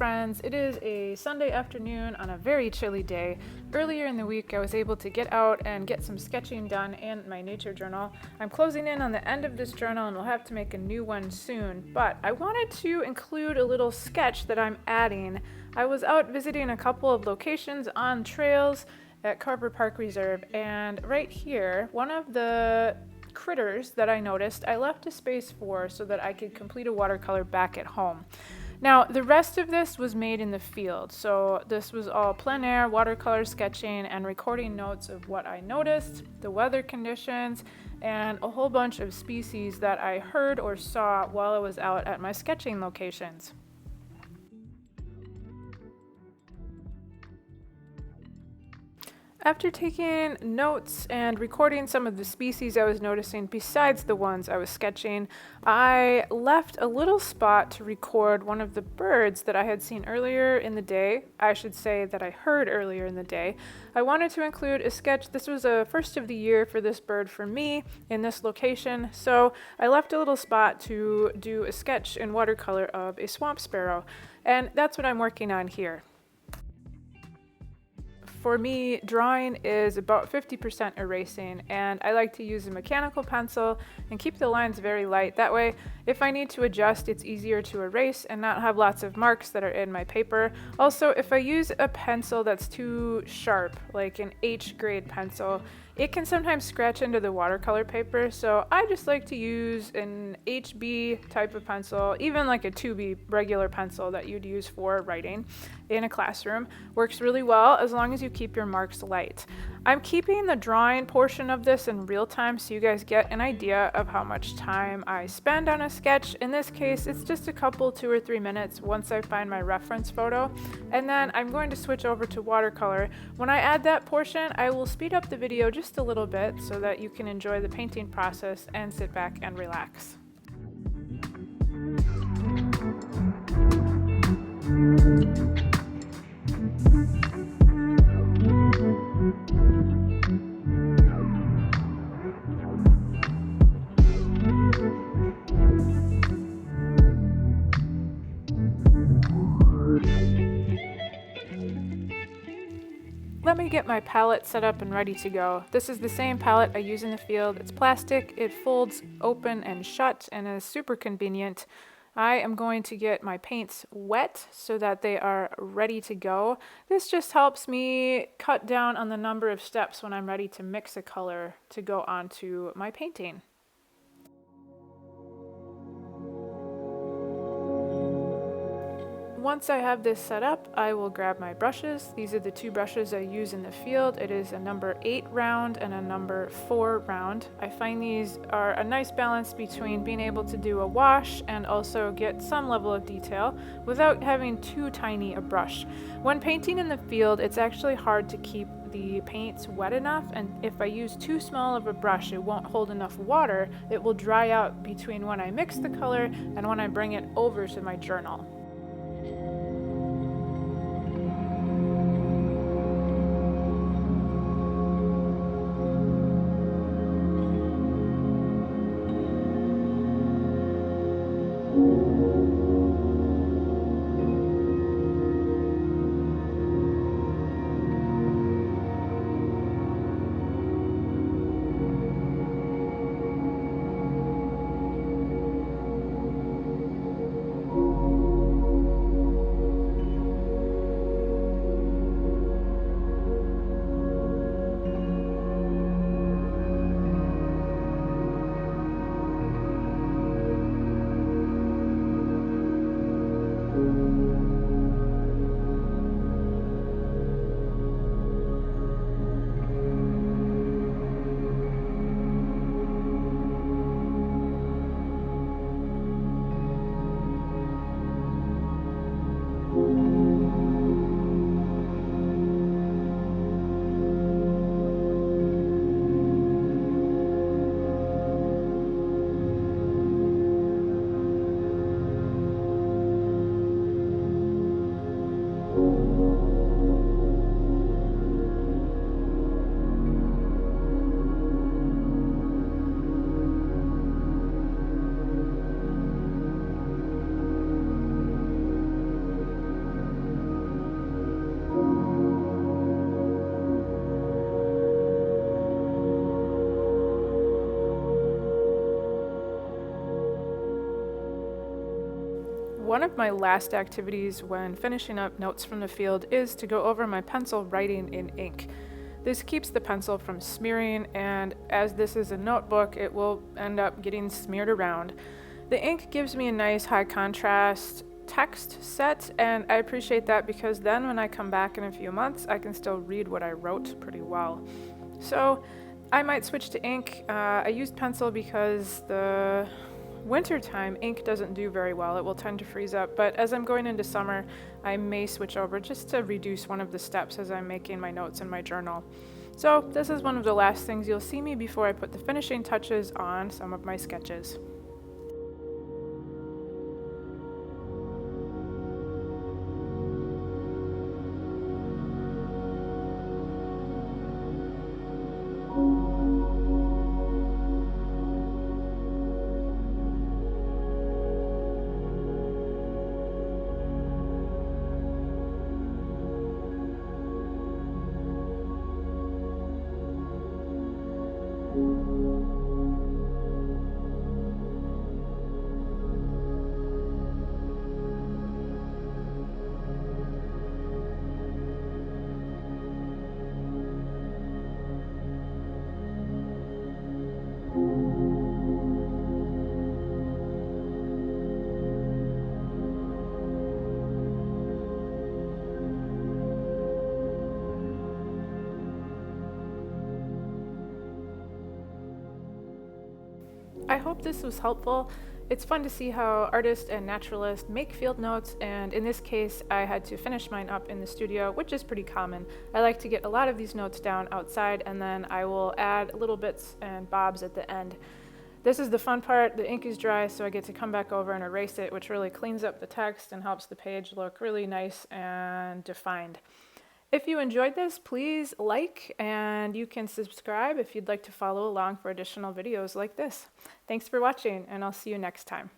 friends. It is a Sunday afternoon on a very chilly day. Earlier in the week, I was able to get out and get some sketching done in my nature journal. I'm closing in on the end of this journal and we'll have to make a new one soon, but I wanted to include a little sketch that I'm adding. I was out visiting a couple of locations on trails at Carver Park Reserve, and right here, one of the critters that I noticed, I left a space for so that I could complete a watercolor back at home. Now, the rest of this was made in the field, so this was all plein air, watercolor sketching, and recording notes of what I noticed, the weather conditions, and a whole bunch of species that I heard or saw while I was out at my sketching locations. After taking notes and recording some of the species I was noticing besides the ones I was sketching, I left a little spot to record one of the birds that I had seen earlier in the day. I should say that I heard earlier in the day. I wanted to include a sketch. This was a first of the year for this bird for me in this location, so I left a little spot to do a sketch in watercolor of a swamp sparrow, and that's what I'm working on here. For me, drawing is about 50% erasing, and I like to use a mechanical pencil and keep the lines very light. That way, if I need to adjust, it's easier to erase and not have lots of marks that are in my paper. Also, if I use a pencil that's too sharp, like an H grade pencil, it can sometimes scratch into the watercolor paper, so I just like to use an HB type of pencil, even like a 2B regular pencil that you'd use for writing in a classroom. Works really well as long as you keep your marks light. I'm keeping the drawing portion of this in real time so you guys get an idea of how much time I spend on a sketch. In this case, it's just a couple 2 or 3 minutes once I find my reference photo, and then I'm going to switch over to watercolor. When I add that portion, I will speed up the video just a little bit so that you can enjoy the painting process and sit back and relax. Let me get my palette set up and ready to go. This is the same palette I use in the field. It's plastic, it folds open and shut, and is super convenient. I am going to get my paints wet so that they are ready to go. This just helps me cut down on the number of steps when I'm ready to mix a color to go onto my painting. Once I have this set up, I will grab my brushes. These are the 2 brushes I use in the field. It is a number 8 round and a number 4 round. I find these are a nice balance between being able to do a wash and also get some level of detail without having too tiny a brush. When painting in the field, it's actually hard to keep the paints wet enough, and if I use too small of a brush, it won't hold enough water. It will dry out between when I mix the color and when I bring it over to my journal. One of my last activities when finishing up notes from the field is to go over my pencil writing in ink. This keeps the pencil from smearing, and as this is a notebook, it will end up getting smeared around. The ink gives me a nice high contrast text set, and I appreciate that because then when I come back in a few months, I can still read what I wrote pretty well. So I might switch to ink. I used pencil because the wintertime ink doesn't do very well. It will tend to freeze up, but as I'm going into summer, I may switch over just to reduce one of the steps as I'm making my notes in my journal. So this is one of the last things you'll see me before I put the finishing touches on some of my sketches. I hope this was helpful. It's fun to see how artists and naturalists make field notes, and in this case I had to finish mine up in the studio, which is pretty common. I like to get a lot of these notes down outside, and then I will add little bits and bobs at the end. This is the fun part. The ink is dry, so I get to come back over and erase it, which really cleans up the text and helps the page look really nice and defined. If you enjoyed this, please like, and you can subscribe if you'd like to follow along for additional videos like this. Thanks for watching, and I'll see you next time.